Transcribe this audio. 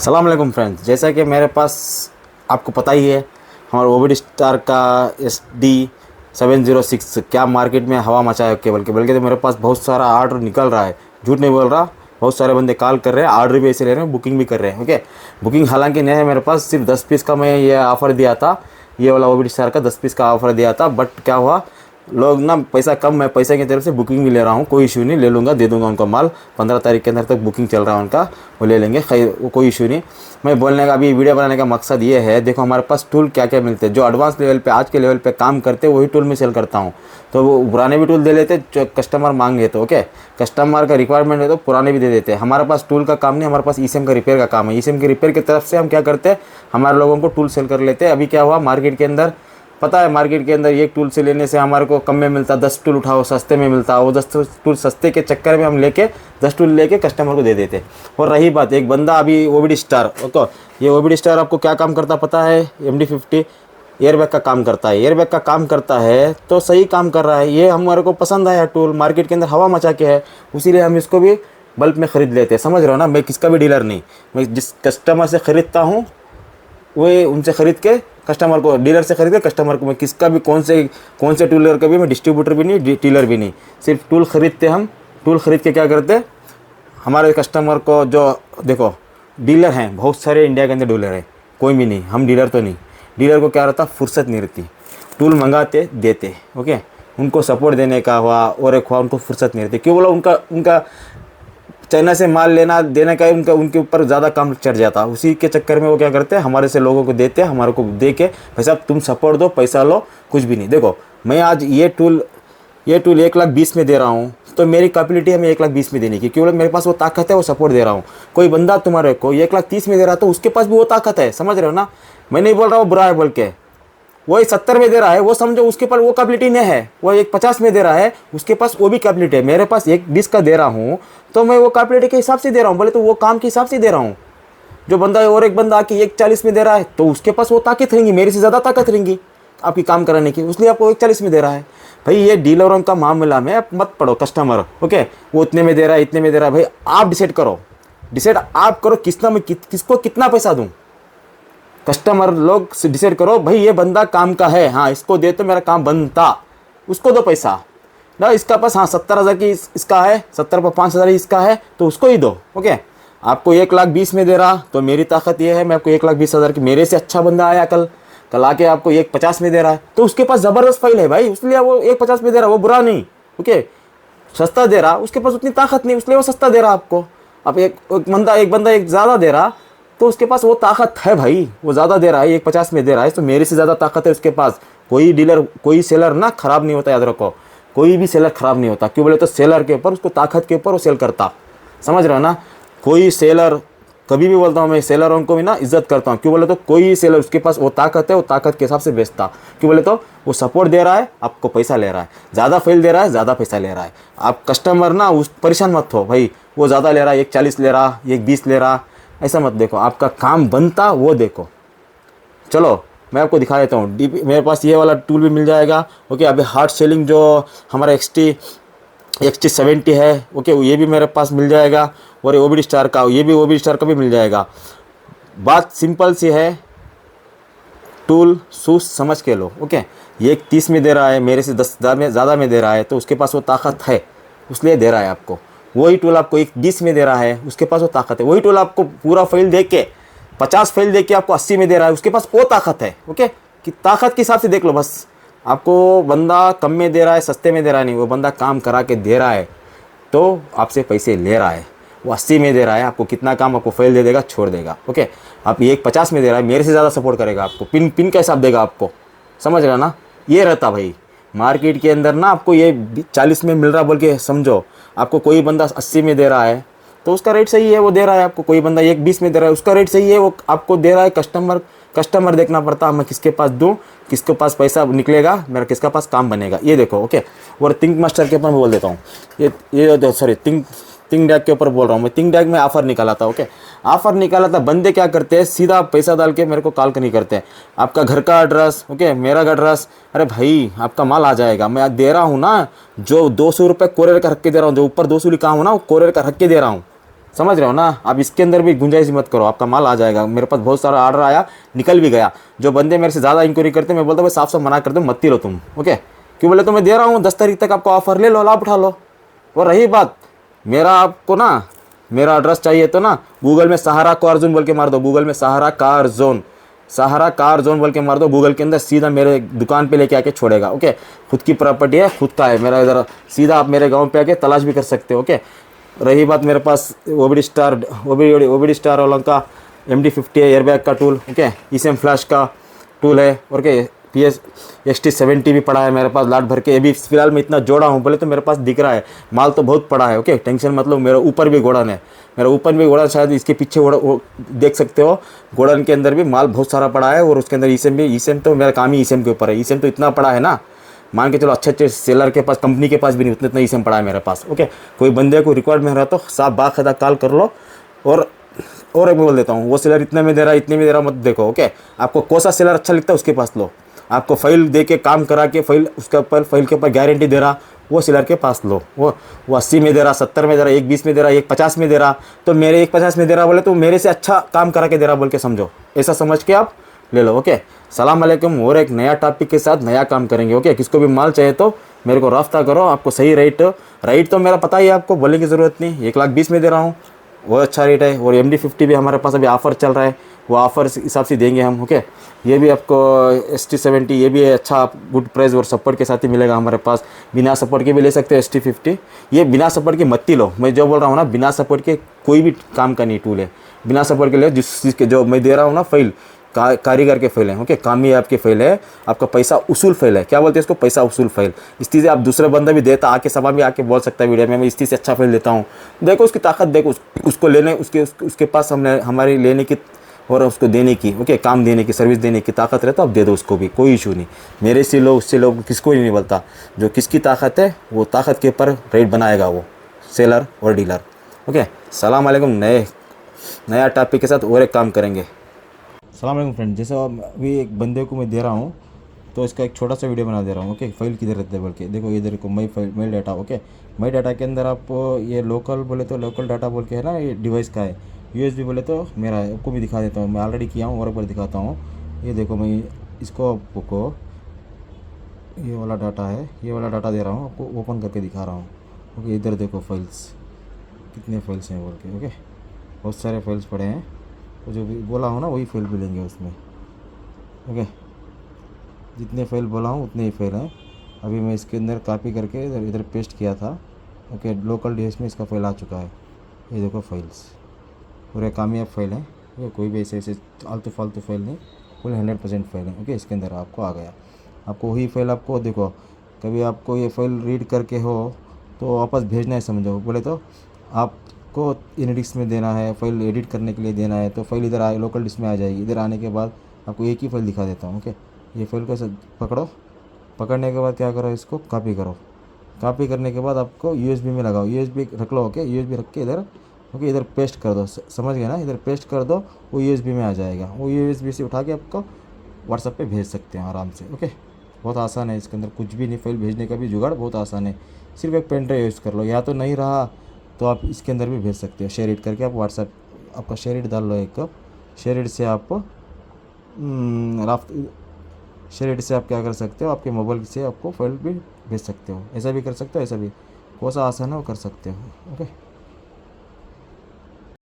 सलाम अलैकुम फ्रेंड्स। जैसा कि मेरे पास आपको पता ही है हमारा ओविड स्टार का SD706 क्या मार्केट में हवा मचा है। केबल के तो मेरे पास बहुत सारा ऑर्डर निकल रहा है, झूठ नहीं बोल रहा। बहुत सारे बंदे कॉल कर रहे हैं, ऑर्डर भी ऐसे ले रहे हैं, बुकिंग भी कर रहे हैं। ओके, बुकिंग हालांकि नहीं है मेरे पास, सिर्फ 10 पीस का मैं ये ऑफ़र दिया था, ये वाला ओविड स्टार का 10 पीस का ऑफ़र दिया था। बट क्या हुआ, लोग ना पैसा कम, मैं पैसे की तरफ से बुकिंग भी ले रहा हूँ, कोई इशू नहीं, ले लूँगा, दे दूँगा उनको माल। 15 तारीख के अंदर तक बुकिंग चल रहा है उनका, वो ले लेंगे, खैर वो कोई इशू नहीं। मैं बोलने का अभी वीडियो बनाने का मकसद ये है, देखो हमारे पास टूल क्या क्या मिलते हैं। जो एडवांस लेवल पे, आज के लेवल पे काम करते हैं वही टूल मैं सेल करता हूँ। तो वो पुराने भी टूल दे लेते, जो कस्टमर मांगे तो ओके, कस्टमर का रिक्वायरमेंट है तो पुराने भी दे देते हैं। हमारे पास टूल का काम नहीं, हमारे पास ईसीएम का रिपेयर का काम है। ईसीएम के रिपेयर की तरफ से हम क्या करते हैं, हमारे लोगों को टूल सेल कर लेते हैं। अभी क्या हुआ, मार्केट के अंदर पता है, मार्केट के अंदर एक टूल से लेने से हमारे को कम में मिलता, 10 टूल उठाओ सस्ते में मिलता। वो 10 टूल सस्ते के चक्कर में हम लेके 10 टूल लेके कस्टमर को दे देते। और रही बात, एक बंदा अभी ओविड स्टार, ओके, ये ओविड स्टार आपको क्या काम करता पता है, MD50 एयरबैग का काम करता है। एयरबैग का काम करता है तो सही काम कर रहा है, ये हमारे को पसंद आया टूल, मार्केट के अंदर हवा मचा के है, इसीलिए हम इसको भी बल्क में ख़रीद लेते हैं। समझ रहे हो ना, मैं किसका भी डीलर नहीं, मैं जिस कस्टमर से ख़रीदता हूँ वो उनसे ख़रीद के कस्टमर को, डीलर से ख़रीद के कस्टमर को, मैं किसका भी कौन से टूलर का भी मैं डिस्ट्रीब्यूटर भी नहीं, डीलर भी नहीं, सिर्फ टूल ख़रीदते हम। टूल ख़रीद के क्या करते, हमारे कस्टमर को, जो देखो डीलर हैं बहुत सारे इंडिया के अंदर, डीलर है कोई भी नहीं, हम डीलर तो नहीं। डीलर को क्या रहता, फुर्सत नहीं रहती, टूल मंगाते देते, ओके, उनको सपोर्ट देने का हुआ और एक हुआ, उनको फुर्सत नहीं रहती। क्यों बोला, उनका चाइना से माल लेना देने का उनके ऊपर ज़्यादा काम चढ़ जाता। उसी के चक्कर में वो क्या करते हैं, हमारे से लोगों को देते हैं, हमारे को दे के भाई साहब तुम सपोर्ट दो, पैसा लो, कुछ भी नहीं। देखो मैं आज ये टूल 1,20,000 में दे रहा हूँ, तो मेरी कैपेबिलिटी है मैं 1,20,000 में देने की, क्योंकि मेरे पास वो ताकत है, वो सपोर्ट दे रहा हूँ। कोई बंदा तुम्हारे को 1,30,000 में दे रहा है तो उसके पास भी वो ताकत है, समझ रहे हो ना। मैं नहीं बोल रहा वो बुरा है बोल के, वो 70 में दे रहा है, वो समझो उसके पास वो कैपेबिलिटी नहीं है। वो 1,50 में दे रहा है, उसके पास वो भी कैपेबिलिटी है। मेरे पास 1,20 का दे रहा हूँ तो मैं वो कैपेबिलिटी के हिसाब से दे रहा हूँ, बोले तो वो काम के हिसाब से दे रहा हूँ। जो बंदा है और एक बंदा आके 1,40 में दे रहा है तो उसके पास वो ताकत रहेंगी, मेरे से ज़्यादा ताकत रहेंगी आपकी काम कराने की, इसलिए आपको 1,40 में दे रहा है। भाई ये डीलरों का मामला में आप मत पड़ो, कस्टमर ओके वो इतने में दे रहा है, इतने में दे रहा है, भाई आप डिसाइड करो, आप करो किसको कितना पैसा दूँ। कस्टमर लोग डिसाइड करो, भाई ये बंदा काम का है, हाँ इसको दे तो मेरा काम बनता, उसको दो पैसा ना। इसका पास हाँ 70,000 की इसका है, 70 पर 5,000 इसका है तो उसको ही दो। ओके, आपको 1,20,000 में दे रहा तो मेरी ताकत ये है, मैं आपको 1,20,000 की, मेरे से अच्छा बंदा आया कल आके आपको 1,50 में दे रहा है तो उसके पास ज़बरदस्त फाइल है भाई, इसलिए वो 1,50 में दे रहा, वो बुरा नहीं। ओके, सस्ता दे रहा, उसके पास उतनी ताकत नहीं, इसलिए वो सस्ता दे रहा आपको। अब एक बंदा एक ज़्यादा दे रहा तो उसके पास वो ताकत है भाई, वो ज़्यादा दे रहा है, 1,50 में दे रहा है तो मेरे से ज़्यादा ताकत है उसके पास। कोई डीलर, कोई सेलर ना ख़राब नहीं होता, याद रखो, कोई भी सेलर ख़राब नहीं होता। क्यों बोले तो सेलर के ऊपर, उसको ताकत के ऊपर वो सेल करता, समझ रहे हो ना। कोई सेलर, कभी भी बोलता हूँ मैं, सेलरों को भी ना इज्जत करता हूँ। क्यों बोले तो कोई सेलर, उसके पास वो ताकत है, वो ताकत के हिसाब से बेचता। क्यों बोले तो वो सपोर्ट दे रहा है, आपको पैसा ले रहा है, ज़्यादा फेल दे रहा है, ज़्यादा पैसा ले रहा है। आप कस्टमर ना उस परेशान मत हो, भाई वो ज़्यादा ले रहा है, 1,40 ले रहा, 1,20 ले रहा, ऐसा मत देखो, आपका काम बनता वो देखो। चलो मैं आपको दिखा देता हूँ, मेरे पास ये वाला टूल भी मिल जाएगा। ओके, अभी हार्ड सेलिंग जो हमारा XT70 है, ओके ये भी मेरे पास मिल जाएगा। और ओविड स्टार का, ये भी ओविड स्टार का भी मिल जाएगा। बात सिंपल सी है, टूल सोच समझ के लो। ओके, ये 1,30 में दे रहा है, मेरे से 10,000 में ज़्यादा में दे रहा है तो उसके पास वो ताकत है, इसलिए दे रहा है आपको। वही टूल आपको 1,20 में दे रहा है, उसके पास वो ताकत है। वही टूल आपको पूरा फाइल दे के 50 फाइल दे के आपको 80 में दे रहा है, उसके पास वो ताकत है। ओके, कि ताकत के हिसाब से देख लो बस। आपको बंदा कम में दे रहा है, सस्ते में दे रहा है नहीं, वो बंदा काम करा के दे रहा है तो आपसे पैसे ले रहा है। वो 80 में दे रहा है, आपको कितना काम आपको फाइल दे देगा, छोड़ देगा। ओके, आप 1,50 में दे रहा है, मेरे से ज़्यादा सपोर्ट करेगा आपको, पिन का हिसाब देगा आपको, समझ रहे हो ना। ये रहता भाई मार्केट के अंदर ना, आपको ये 40 में मिल रहा बोल के समझो। आपको कोई बंदा 80 में दे रहा है तो उसका रेट सही है, वो दे रहा है आपको। कोई बंदा 1,20 में दे रहा है, उसका रेट सही है, वो आपको दे रहा है। कस्टमर देखना पड़ता है, मैं किसके पास दूँ, किसके पास पैसा निकलेगा मेरा, किसका पास काम बनेगा, ये देखो। ओके, और थिंक मास्टर के ऊपर मैं बोल देता हूँ, ये सॉरी थिंक डैग के ऊपर बोल रहा हूँ मैं। थिंक डैग में ऑफर निकाला था। ओके, ऑफर निकाला था, बंदे क्या करते हैं, सीधा पैसा डाल के मेरे को कॉल नहीं करते हैं। आपका घर का एड्रेस, ओके मेरा एड्रेस, अरे भाई आपका माल आ जाएगा, मैं दे रहा हूँ ना, जो 200 रुपये कोरियर का रख के दे रहा हूँ, जो ऊपर 200 लिखा हूँ ना, वो कोरियर का रख के दे रहा हूँ। समझ रहे हो ना। आप इसके अंदर भी गुंजाइश मत करो, आपका माल आ जाएगा। मेरे पास बहुत सारा ऑर्डर आया, निकल भी गया। जो बंदे मेरे से ज़्यादा इंक्वायरी करते मैं बोलता हूँ साफ साफ मना कर दो, मत ही लो तुम, ओके। क्यों बोले तो मैं दे रहा हूँ 10 तारीख तक आपको ऑफर, ले लो, लाभ उठा लो। और रही बात मेरा, आपको ना मेरा एड्रेस चाहिए तो ना गूगल में सहारा कार जोन बोल के मार दो, गूगल में सहारा कार जोन, सहारा कार जोन बोल के मार दो गूगल के अंदर, सीधा मेरे दुकान पे लेके आके छोड़ेगा, ओके। खुद की प्रॉपर्टी है, खुद का है मेरा, इधर सीधा आप मेरे गांव पे आके तलाश भी कर सकते हो, ओके। रही बात मेरे पास ओबीडी स्टार वालों का MD50 है, एयरबैग का टूल, ओके। ECM फ्लैश का टूल है, ओके। PS XT70 भी पड़ा है मेरे पास लाट भर के। अभी फिलहाल मैं इतना जोड़ा हूँ, बोले तो मेरे पास दिख रहा है माल तो बहुत पड़ा है, ओके। टेंशन मतलब मेरे ऊपर भी गोडाउन है, मेरा ऊपर भी गोडाउन, शायद इसके पीछे वो देख सकते हो, गोडाउन के अंदर भी माल बहुत सारा पड़ा है। और उसके अंदर ECM तो मेरा काम ही ECM के ऊपर है। ECM तो इतना पड़ा है ना, मान के चलो अच्छे अच्छे सेलर के पास, कंपनी के पास भी नहीं उतना इतना ECM पड़ा है मेरे पास, ओके। कोई बंदे को रिकॉर्ड में रहा तो साफ बाखदा कॉल कर लो। और एक बोल देता हूँ, वो सेलर इतने में दे रहा, इतने में दे रहा मत देखो, ओके। आपको कौन सा सेलर अच्छा लगता है उसके पास लो। आपको फाइल दे के काम करा के फाइल उसके ऊपर, फाइल के ऊपर गारंटी दे रहा, वो सेलर के पास लो। वो 80 में दे रहा, 70 में दे रहा, 1 20 में दे रहा, 1 50 में दे रहा, तो मेरे 1 50 में दे रहा बोले तो मेरे से अच्छा काम करा के दे रहा बोल के समझो, ऐसा समझ के आप ले लो, ओके। सलाम अलैकुम। और एक नया टॉपिक के साथ नया काम करेंगे, ओके। किसको भी माल चाहिए तो मेरे को रास्ता करो, आपको सही रेट तो मेरा पता ही है, आपको बोलने की ज़रूरत नहीं। 1,20,000 में दे रहा हूँ, वो अच्छा रेट है। और MD50 भी हमारे पास अभी ऑफ़र चल रहा है, वो ऑफ़र हिसाब से देंगे हम, ओके। ये भी आपको ST70 ये भी अच्छा गुड प्राइस और सपोर्ट के साथ ही मिलेगा हमारे पास। बिना सपोर्ट के भी ले सकते हो ST50। ये बिना सपोर्ट के मत ही लो, मैं जो बोल रहा हूँ ना, बिना सपोर्ट के कोई भी काम का नहीं टूल है। बिना सपोर्ट के लिए जिस चीज़ के जो मैं दे रहा हूँ ना फाइल, कारीगर के फाइल है, ओके। कामी आपके फाइल है, आपका पैसा उसूल फाइल है, क्या बोलते हैं इसको, पैसा उसूल फाइल। इस चीज़ से आप दूसरे बंदा भी देता, आके सभा भी आके बोल सकता है वीडियो में, मैं इस चीज़ से अच्छा फाइल देता हूँ। देखो उसकी ताकत, देखो उसको लेने, उसके पास हमने हमारी लेने की और उसको देने की, ओके, काम देने की, सर्विस देने की ताकत रहे तो आप दे दो उसको भी, कोई इशू नहीं। मेरे से लो उससे लो, किसको ही नहीं बोलता। जो किसकी ताकत है वो ताकत के ऊपर रेट बनाएगा वो सेलर और डीलर, ओके। सलाम अलैकुम। नया टॉपिक के साथ और एक काम करेंगे। सलाम अलैकुम फ्रेंड। जैसे अभी एक बंदे को मैं दे रहा हूँ तो इसका एक छोटा सा वीडियो बना दे रहा हूँ, ओके। फाइल किधर रहते हैं बोल के देखो, इधर को माई डाटा, ओके। माई डाटा के अंदर आप ये लोकल बोले तो लोकल डाटा बोल के है ना, ये डिवाइस का है। USB बोले तो मेरा है, आपको भी दिखा देता हूँ, मैं ऑलरेडी किया हूँ और एक बार दिखाता हूँ। ये देखो मैं इसको आपको ये वाला डाटा है, ये वाला डाटा दे रहा हूँ आपको, ओपन करके दिखा रहा हूँ, ओके। इधर देखो फाइल्स, कितने फाइल्स हैं बोल के, ओके। बहुत सारे फाइल्स पड़े हैं, तो जो भी बोला हूँ ना वही फाइल भी लेंगे उसमें, ओके। जितने फाइल बोला हूँ उतने ही फाइल हैं। अभी मैं इसके अंदर कॉपी करके इधर इधर पेस्ट किया था, ओके। लोकल डिवाइस में इसका फाइल आ चुका है, ये देखो फाइल्स पूरे कामयाब फाइल हैं, ये कोई भी ऐसे आलतू फालतू फाइल नहीं, फुल 100% फाइल है, ओके। इसके अंदर आपको आ गया, आपको वही फाइल आपको देखो, कभी आपको ये फाइल रीड करके हो तो वापस भेजना है समझो, बोले तो आपको इनडिक्स में देना है, फाइल एडिट करने के लिए देना है, तो फाइल इधर आए, लोकल डिस्क में आ जाएगी। इधर आने के बाद आपको एक ही फाइल दिखा देता हूँ, ओके। ये फाइल को पकड़ो, पकड़ने के बाद क्या करो, इसको कॉपी करो। कॉपी करने के बाद आपको USB में लगाओ, USB रख लो, ओके। USB रख के इधर, ओके, इधर पेस्ट कर दो, समझ गए ना, इधर पेस्ट कर दो, वो USB में आ जाएगा। वो USB से उठा के आपको WhatsApp पे भेज सकते हैं आराम से, ओके। बहुत आसान है, इसके अंदर कुछ भी नहीं, फाइल भेजने का भी जुगाड़ बहुत आसान है। सिर्फ एक पेन ड्राइव यूज़ कर लो, या तो नहीं रहा तो आप इसके अंदर भी भेज सकते हो, शेयर इट करके। आप WhatsApp आपका शेयर इट डाल लो एक, शेयर इट से आप शेयर इट से आप क्या कर सकते हो, आपके मोबाइल से आपको फाइल भी भेज सकते हो। ऐसा भी कर सकते हो, ऐसा भी, कौन सा आसान है वो कर सकते हो, ओके।